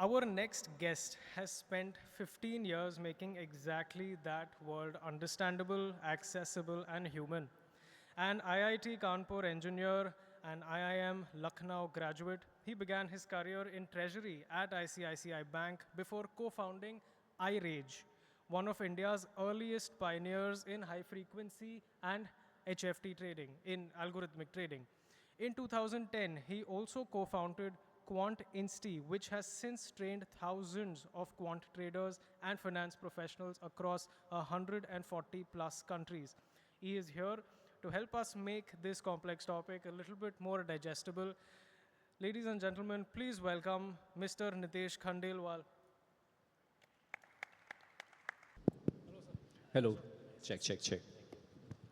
Our next guest has spent 15 years making exactly that world understandable, accessible, and human. An IIT Kanpur engineer and IIM Lucknow graduate, he began his career in treasury at ICICI Bank before co-founding iRage, one of India's earliest pioneers in high-frequency and HFT trading, in algorithmic trading. In 2010, he also co-founded QuantInsti, which has since trained thousands of quant traders and finance professionals across 140 plus countries. He is here to help us make this complex topic a little bit more digestible. Ladies and gentlemen, please welcome Mr. Nitesh Khandelwal. Hello. Check, check, check.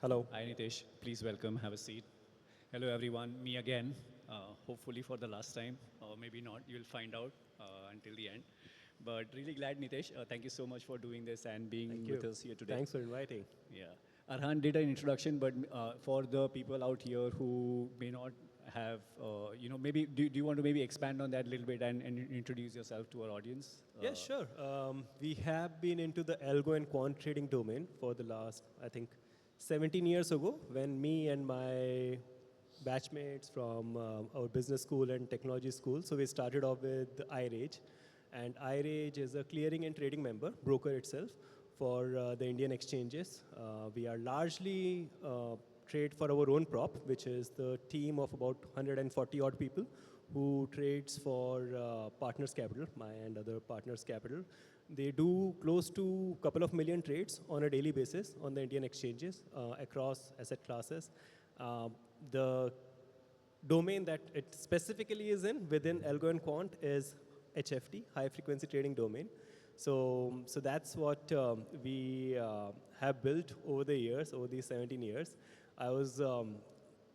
Hello. Hi, Nitesh. Please welcome. Have a seat. Hello, everyone. Me again. Hopefully for the last time, or maybe not. You'll find out until the end. But really glad, Nitesh. Thank you so much for doing this and being with us here today. Thanks for inviting. Yeah. Arhan did an introduction, but for the people out here who may not have, maybe do you want to maybe expand on that a little bit and introduce yourself to our audience? Yeah, sure. We have been into the algo and quant trading domain for the last, I think, 17 years ago, when me and my batchmates from our business school and technology school, so we started off with iRage. And iRage is a clearing and trading member, broker itself, for the Indian exchanges. We are largely trade for our own prop, which is the team of about 140 odd people who trades for partners capital, my and other partners capital. They do close to a couple of million trades on a daily basis on the Indian exchanges across asset classes. The domain that it specifically is in within algo and quant is HFT, high frequency trading domain. So that's what we have built over the years, over these 17 years. I was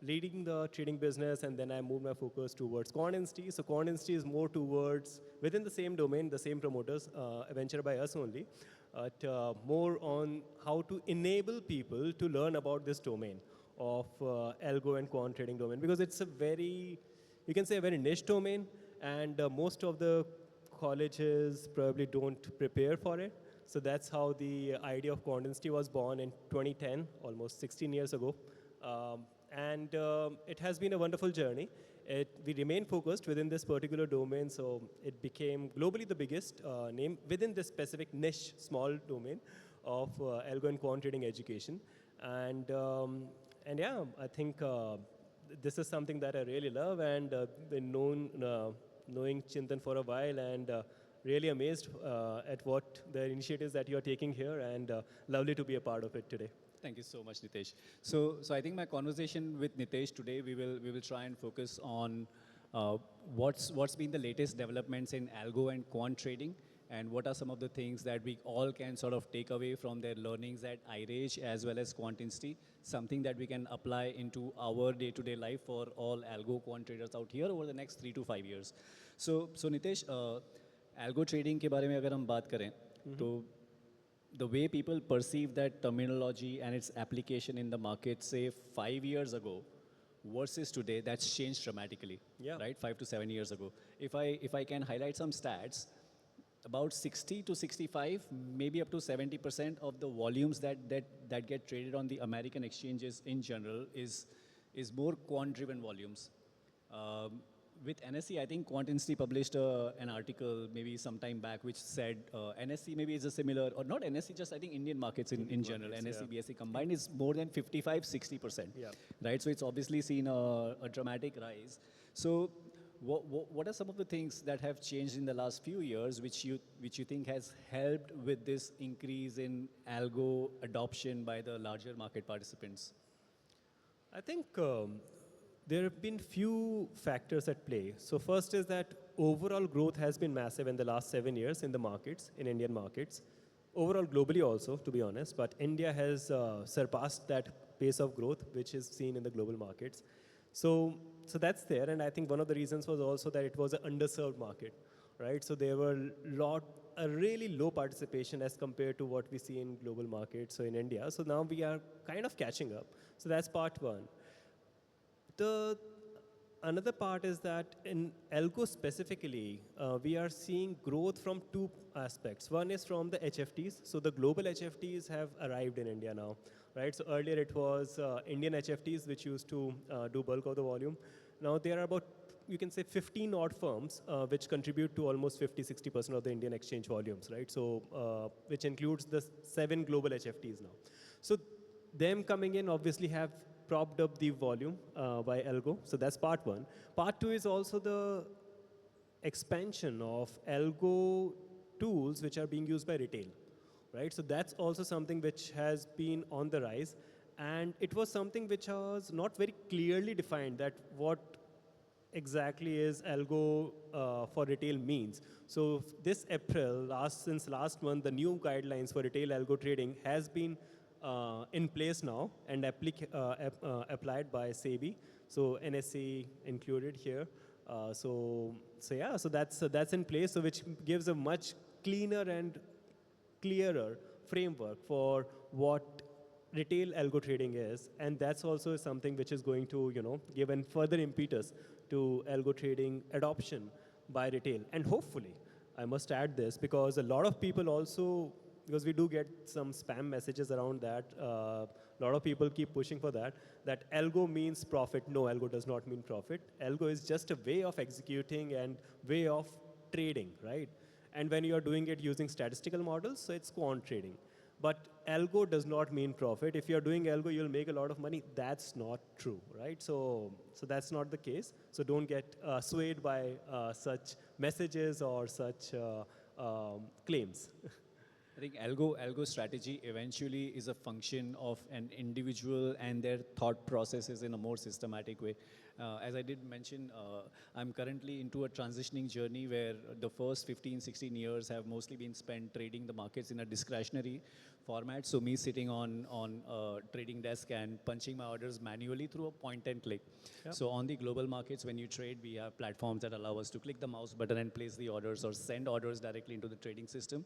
leading the trading business, and then I moved my focus towards QuantInsti. So QuantInsti is more towards, within the same domain, the same promoters, venture by us only, but more on how to enable people to learn about this domain of algo and quant trading domain, because it's a very, you can say a very niche domain, and most of the colleges probably don't prepare for it. So that's how the idea of QuantInsti was born in 2010, almost 16 years ago. And it has been a wonderful journey. We remain focused within this particular domain, so it became globally the biggest name within this specific niche, small domain of algo and quant trading education. And yeah, I think this is something that I really love, and been knowing Chintan for a while, and really amazed at what the initiatives that you are taking here, and lovely to be a part of it today. Thank you so much, Nitesh. So I think my conversation with Nitesh today, we will try and focus on what's been the latest developments in algo and quant trading, and what are some of the things that we all can sort of take away from their learnings at iRage as well as QuantInsti, something that we can apply into our day-to-day life for all algo quant traders out here over the next 3 to 5 years. So Nitesh, algo trading के बारे में अगर हम बात करें, तो the way people perceive that terminology and its application in the market, say 5 years ago versus today, that's changed dramatically, right? 5 to 7 years ago. If I can highlight some stats, about 60 to 65, maybe up to 70% of the volumes that get traded on the American exchanges in general is more quant-driven volumes. With NSE, I think QuantInsti published an article maybe some time back which said NSE maybe is a similar, or not NSE, just I think Indian markets in general, NSE, BSE combined is more than 55-60%, right? So it's obviously seen a dramatic rise. So what are some of the things that have changed in the last few years which you think has helped with this increase in algo adoption by the larger market participants? I think there have been few factors at play. So first is that overall growth has been massive in the last 7 years in the markets, in Indian markets. Overall globally also, to be honest, but India has surpassed that pace of growth which is seen in the global markets. So that's there, and I think one of the reasons was also that it was an underserved market, right? So there were a really low participation as compared to what we see in global markets, so in India. So now we are kind of catching up. So that's part one. The another part is that in Algo specifically, we are seeing growth from two aspects. One is from the HFTs. So the global HFTs have arrived in India now, right? So earlier it was Indian HFTs which used to do bulk of the volume. Now there are about, you can say 15 odd firms which contribute to almost 50-60% of the Indian exchange volumes, right? So which includes the 7 global HFTs now. So them coming in obviously have propped up the volume by Algo. So that's part one. Part two is also the expansion of Algo tools which are being used by retail, right? So that's also something which has been on the rise. And it was something which was not very clearly defined that what exactly is Algo for retail means. So this April, since last month, the new guidelines for retail Algo trading has been in place now and applied by SEBI. So NSE included here. So that's in place. So which gives a much cleaner and clearer framework for what retail algo trading is, and that's also something which is going to give a further impetus to algo trading adoption by retail. And hopefully, I must add this because a lot of people also, because we do get some spam messages around that, a lot of people keep pushing for that algo means profit. No, algo does not mean profit. Algo is just a way of executing and way of trading, right? And when you are doing it using statistical models, so it's quant trading. But algo does not mean profit. If you're doing algo, you'll make a lot of money. That's not true, right? So that's not the case. So don't get swayed by such messages or such claims. I think algo strategy eventually is a function of an individual and their thought processes in a more systematic way. As I did mention, I'm currently into a transitioning journey where the first 15, 16 years have mostly been spent trading the markets in a discretionary format. So me sitting on a trading desk and punching my orders manually through a point and click. Yep. So on the global markets, when you trade, we have platforms that allow us to click the mouse button and place the orders or send orders directly into the trading system.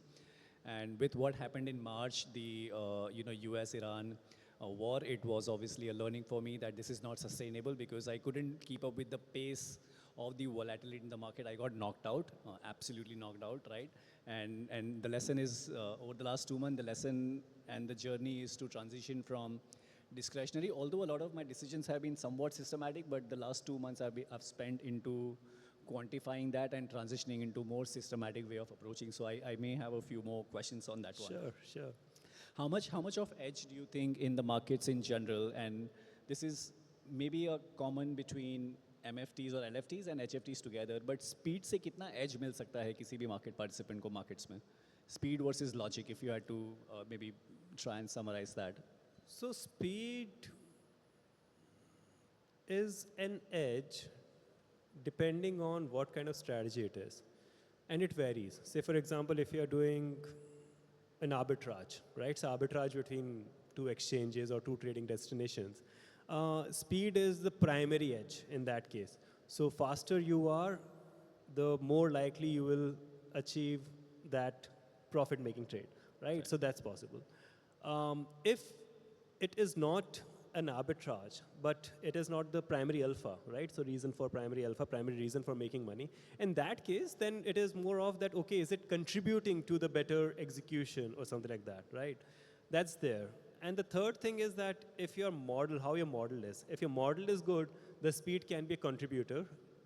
And with what happened in March, the US-Iran war, it was obviously a learning for me that this is not sustainable because I couldn't keep up with the pace of the volatility in the market. I got knocked out, absolutely knocked out, right? And the lesson is, over the last 2 months, the lesson and the journey is to transition from discretionary, although a lot of my decisions have been somewhat systematic, but the last 2 months I've spent into quantifying that and transitioning into more systematic way of approaching. So I may have a few more questions on that one. Sure. How much of edge do you think in the markets in general, and this is maybe a common between MFTs or LFTs and HFTs together, but speed से कितना edge मिल सकता है किसी भी market participant को markets में? Speed versus logic, if you had to maybe try and summarize that. So speed is an edge depending on what kind of strategy it is. And it varies. Say, for example, if you're doing an arbitrage, right? So arbitrage between two exchanges or two trading destinations. Speed is the primary edge in that case. So faster you are, the more likely you will achieve that profit-making trade, right? So that's possible. If it is not an arbitrage, but it is not the primary alpha, right? So reason for primary alpha, primary reason for making money. In that case, then it is more of that, okay, is it contributing to the better execution or something like that, right? That's there. And the third thing is that if your model, how your model is, if your model is good, the speed can be a contributor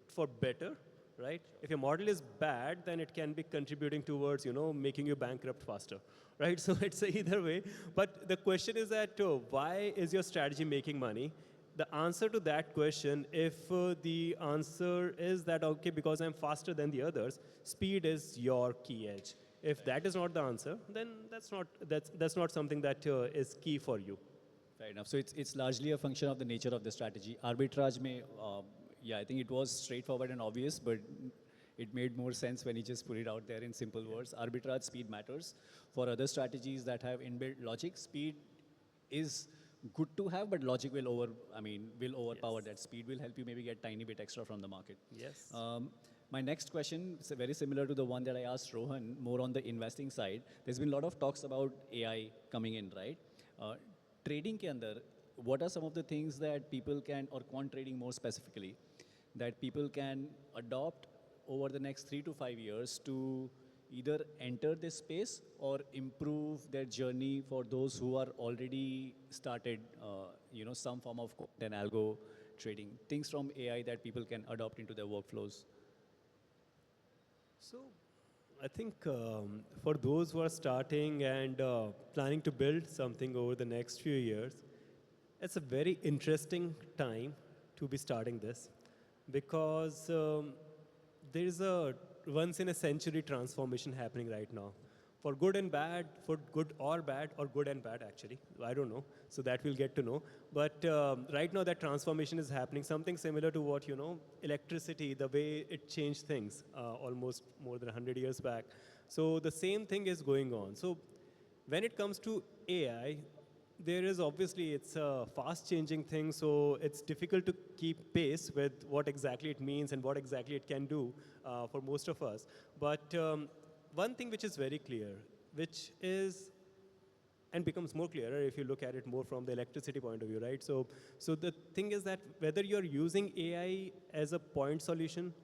for better, right? If your model is bad, then it can be contributing towards, making you bankrupt faster, right? So it's either way. But the question is that why is your strategy making money? The answer to that question, if the answer is that, okay, because I'm faster than the others, speed is your key edge. If that is not the answer, then that's not something that is key for you. Fair enough. So it's largely a function of the nature of the strategy. Arbitrage may, yeah, I think it was straightforward and obvious, but it made more sense when he just put it out there in simple words. Arbitrage, speed matters. For other strategies that have inbuilt logic, speed is good to have, but logic will overpower that. Speed will help you maybe get tiny bit extra from the market. Yes. My next question is very similar to the one that I asked Rohan, more on the investing side. There's been a lot of talks about AI coming in, right? Trading ke andar, what are some of the things that people can, or quant trading more specifically, that people can adopt over the next 3 to 5 years to either enter this space or improve their journey for those who are already started, some form of quant and algo trading, things from AI that people can adopt into their workflows? So I think for those who are starting and planning to build something over the next few years, it's a very interesting time to be starting this because there is a once in a century transformation happening right now. For good and bad, for good or bad, or good and bad actually, I don't know. So that we'll get to know. But right now that transformation is happening, something similar to what, electricity, the way it changed things almost more than 100 years back. So the same thing is going on. So when it comes to AI, there is obviously, it's a fast changing thing, so it's difficult to keep pace with what exactly it means and what exactly it can do for most of us. But one thing which is very clear, which is, and becomes more clearer if you look at it more from the electricity point of view, right? So the thing is that whether you're using AI as a point solution,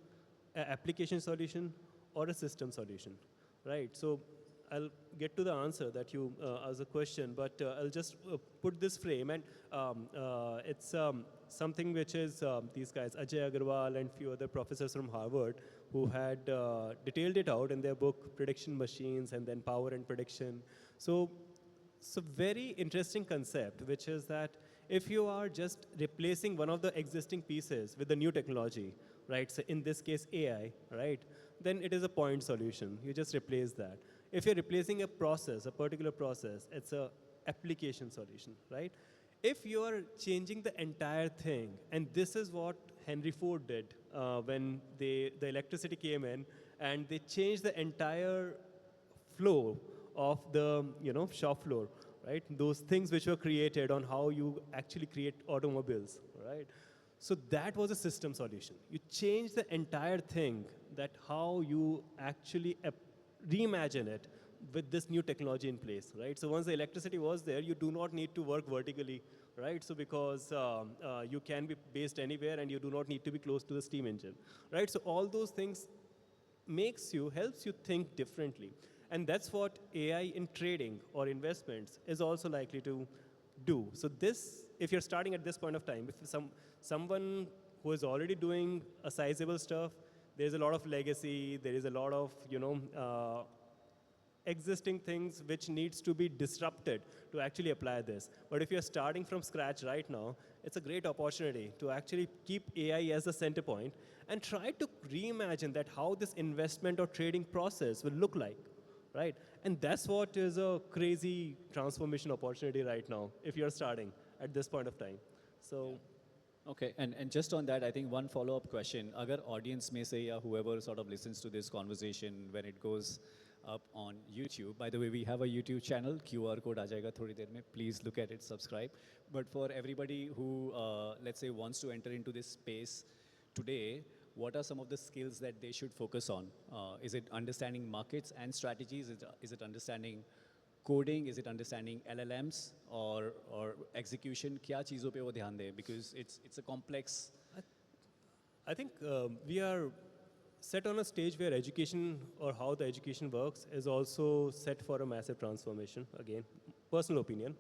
an application solution, or a system solution, right? So I'll get to the answer that you asked the question, but I'll just put this frame, and it's something which is these guys, Ajay Agarwal and few other professors from Harvard, who had detailed it out in their book, Prediction Machines, and then Power and Prediction. So it's a very interesting concept, which is that if you are just replacing one of the existing pieces with the new technology, right, so in this case AI, right, then it is a point solution. You just replace that. If you're replacing a process, a particular process, it's a application solution, right? If you are changing the entire thing, and this is what Henry Ford did when the electricity came in, and they changed the entire flow of the shop floor, right? Those things which were created on how you actually create automobiles, right? So that was a system solution. You change the entire thing, that how you actually reimagine it with this new technology in place, right? So once the electricity was there, you do not need to work vertically, right? So because you can be based anywhere and you do not need to be close to the steam engine, right? So all those things helps you think differently. And that's what AI in trading or investments is also likely to do. So this, if you're starting at this point of time, if someone who is already doing a sizable stuff, there's a lot of legacy, there is a lot of, existing things which needs to be disrupted to actually apply this. But if you're starting from scratch right now, it's a great opportunity to actually keep AI as the center point and try to reimagine that how this investment or trading process will look like, right? And that's what is a crazy transformation opportunity right now if you're starting at this point of time. So. Okay, and just on that, I think one follow-up question. Agar audience may say, yeah, whoever sort of listens to this conversation when it goes up on YouTube. By the way, we have a YouTube channel, QR code aa jayega thodi der mein. Please look at it, subscribe. But for everybody who, let's say, wants to enter into this space today, what are some of the skills that they should focus on? Is it understanding markets and strategies? Is it understanding coding? Is it understanding LLMs or execution? Kya cheezon pe wo dhyan de? Because it's a complex. I think we are set on a stage where education or how the education works is also set for a massive transformation. Again, personal opinion.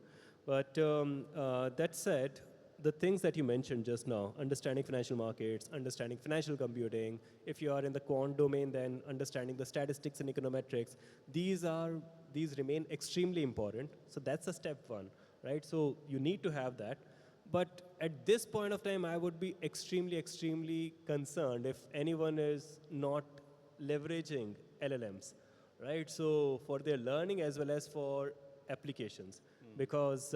But that said, the things that you mentioned just now, understanding financial markets, understanding financial computing, if you are in the quant domain, then understanding the statistics and econometrics, these remain extremely important. So that's a step one, right? So you need to have that. But at this point of time, I would be extremely, extremely concerned if anyone is not leveraging LLMs, right? So for their learning as well as for applications, because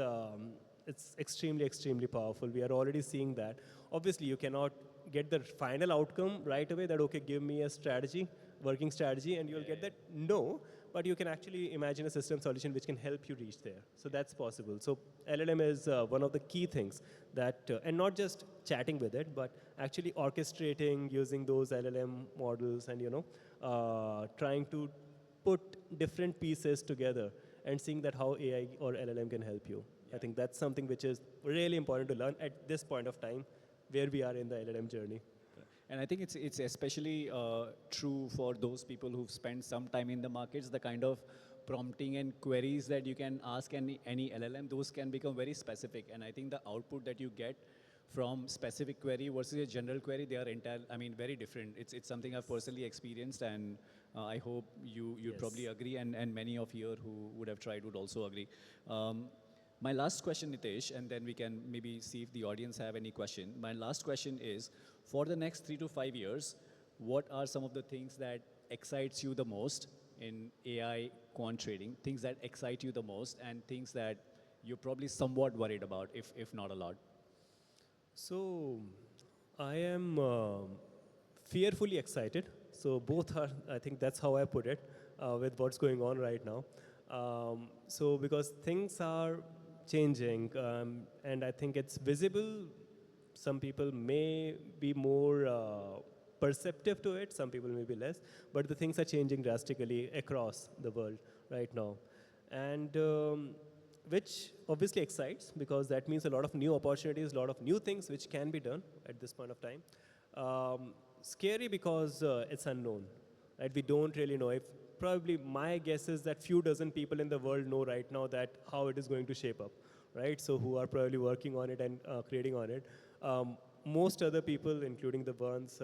it's extremely, extremely powerful. We are already seeing that. Obviously, you cannot get the final outcome right away that, okay, give me a strategy, working strategy, and you'll get that. No, but you can actually imagine a system solution which can help you reach there. So that's possible. So LLM is one of the key things that, and not just chatting with it, but actually orchestrating using those LLM models and, trying to put different pieces together and seeing that how AI or LLM can help you. I think that's something which is really important to learn at this point of time where we are in the LLM journey. And I think it's especially true for those people who've spent some time in the markets. The kind of prompting and queries that you can ask any LLM, those can become very specific. And I think the output that you get from specific query versus a general query, they are very different. It's something I've personally experienced, and I hope you'd probably agree, and many of you who would have tried would also agree. My last question, Nitesh, and then we can maybe see if the audience have any question. My last question is, for the next 3 to 5 years, what are some of the things that excites you the most in AI quant trading, things that excite you the most, and things that you're probably somewhat worried about, if not a lot? So I am fearfully excited. So both are, I think that's how I put it, with what's going on right now. So because things are changing, and I think it's visible. Some people may be more perceptive to it, some people may be less, but the things are changing drastically across the world right now. And which obviously excites, because that means a lot of new opportunities, a lot of new things which can be done at this point of time. Scary because it's unknown, right? We don't really know. If probably my guess is that few dozen people in the world know right now that how it is going to shape up, right? So who are probably working on it and creating on it. Most other people, including the ones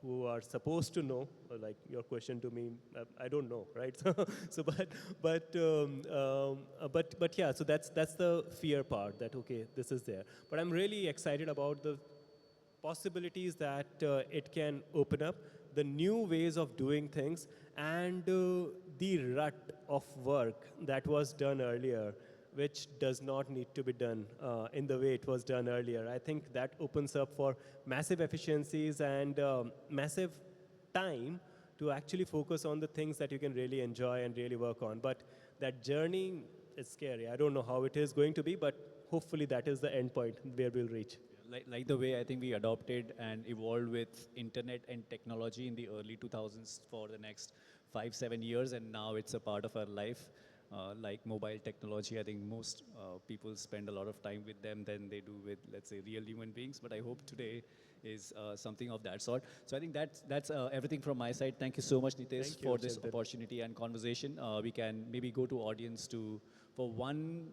who are supposed to know, like your question to me, I don't know, right? So, but yeah, so that's the fear part, that okay, this is there. But I'm really excited about the possibilities that it can open up, the new ways of doing things, and the rut of work that was done earlier, which does not need to be done in the way it was done earlier. I think that opens up for massive efficiencies and massive time to actually focus on the things that you can really enjoy and really work on. But that journey is scary. I don't know how it is going to be, but hopefully that is the end point where we'll reach. Like the way I think we adopted and evolved with internet and technology in the early 2000s for the next 5-7 years, and now it's a part of our life. Like mobile technology, I think most people spend a lot of time with them than they do with, let's say, real human beings. But I hope today is something of that sort. So I think that's everything from my side. Thank you so much, Nitesh, for this opportunity and conversation. We can maybe go to audience for one,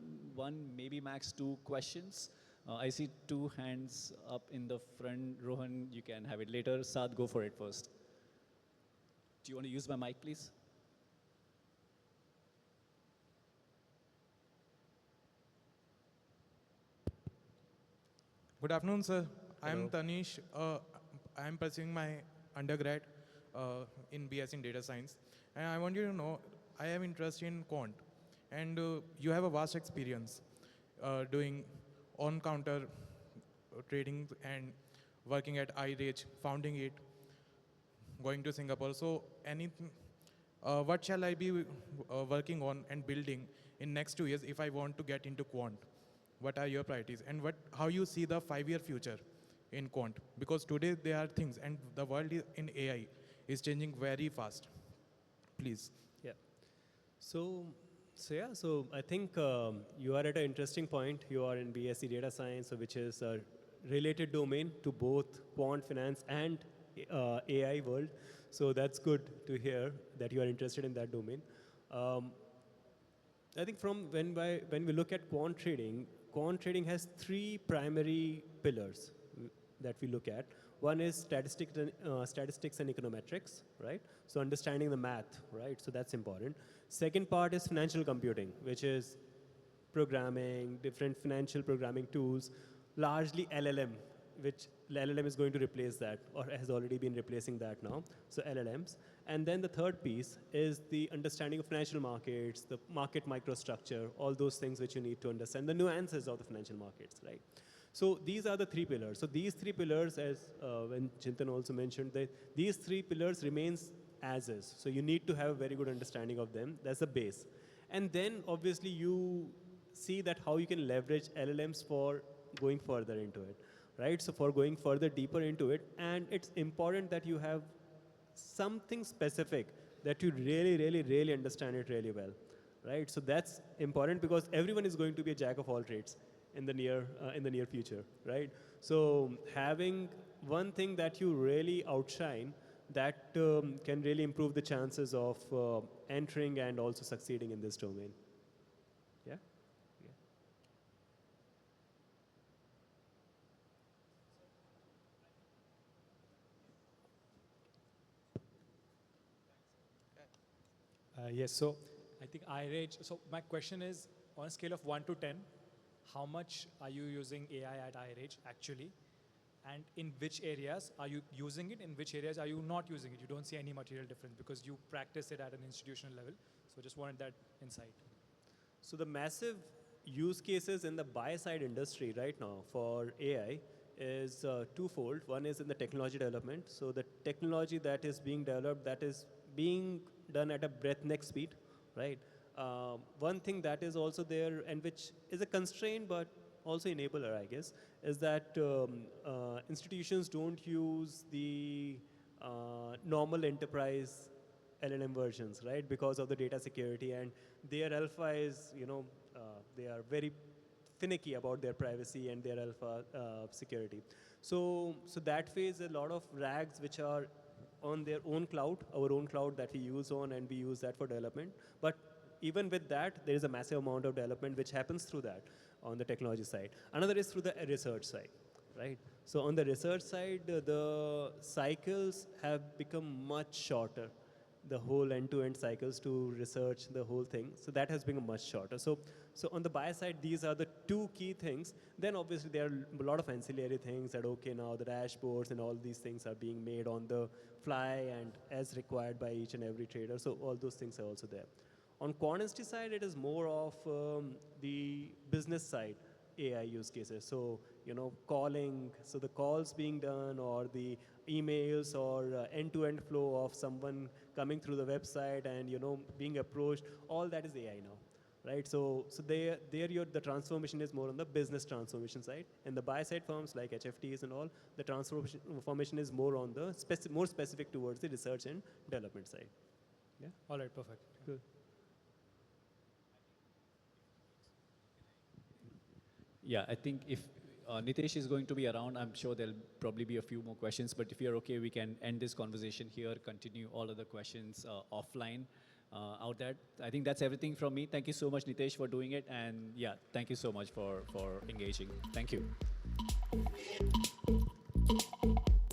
maybe max 2 questions. I see 2 hands up in the front. Rohan, you can have it later. Saad, go for it first. Do you want to use my mic, please? Good afternoon, sir. I am Hello. Tanish. I am pursuing my undergrad in BS in data science. And I want you to know, I have interest in quant. And you have a vast experience doing on-counter trading and working at iRage, founding it, going to Singapore. So anything, what shall I be working on and building in next 2 years if I want to get into quant? What are your priorities, and how you see the 5-year future in quant? Because today there are things, and the world in AI is changing very fast. Please. Yeah. So I think you are at an interesting point. You are in BSc Data Science, so which is a related domain to both quant finance and AI world. So that's good to hear that you are interested in that domain. I think from when we look at quant trading has 3 primary pillars that we look at. One is statistics and econometrics, right? So understanding the math, right? So that's important. Second part is financial computing, which is programming, different financial programming tools, largely LLM, which LLM is going to replace that, or has already been replacing that now. So LLMs. And then the third piece is the understanding of financial markets, the market microstructure, all those things which you need to understand, the nuances of the financial markets, right? So these are the 3 pillars. So these 3 pillars, as when Chintan also mentioned, that these 3 pillars remains as is. So you need to have a very good understanding of them. That's the base. And then obviously you see that how you can leverage LLMs for going further into it, right? So for going further deeper into it, and it's important that you have something specific that you really understand it really well, right? So that's important because everyone is going to be a jack of all trades in the near future, right? So having one thing that you really outshine that can really improve the chances of entering and also succeeding in this domain? Yeah? Yes, so I think iRage. So my question is, on a scale of 1 to 10, how much are you using AI at iRage actually? And in which areas are you using it? In which areas are you not using it? You don't see any material difference because you practice it at an institutional level. So just wanted that insight. So the massive use cases in the buy-side industry right now for AI is twofold. One is in the technology development. So the technology that is being developed, that is being done at a breathneck speed, right? One thing that is also there and which is a constraint but also enabler, I guess, is that institutions don't use the normal enterprise LLM versions, right? Because of the data security, and their alpha is, they are very finicky about their privacy and their alpha security. So that phase, a lot of RAGs which are on their own cloud, our own cloud that we use on, and we use that for development. But even with that, there is a massive amount of development which happens through that on the technology side. Another is through the research side, right? So on the research side, the cycles have become much shorter. The whole end-to-end cycles to research the whole thing. So that has become much shorter. So on the buy side, these are the two key things. Then obviously there are a lot of ancillary things that, okay, now the dashboards and all these things are being made on the fly and as required by each and every trader. So all those things are also there. On QuantInsti side, it is more of the business side AI use cases. So, calling, so the calls being done or the emails or end-to-end flow of someone coming through the website and, being approached, all that is AI now, right? So there the transformation is more on the business transformation side. And the buy-side firms like HFTs and all, the transformation is more on the more specific towards the research and development side. Yeah. All right, perfect. Good. Yeah, I think if Nitesh is going to be around, I'm sure there'll probably be a few more questions, but if you're okay, we can end this conversation here, continue all other questions offline out there. I think that's everything from me. Thank you so much, Nitesh, for doing it. And yeah, thank you so much for engaging. Thank you.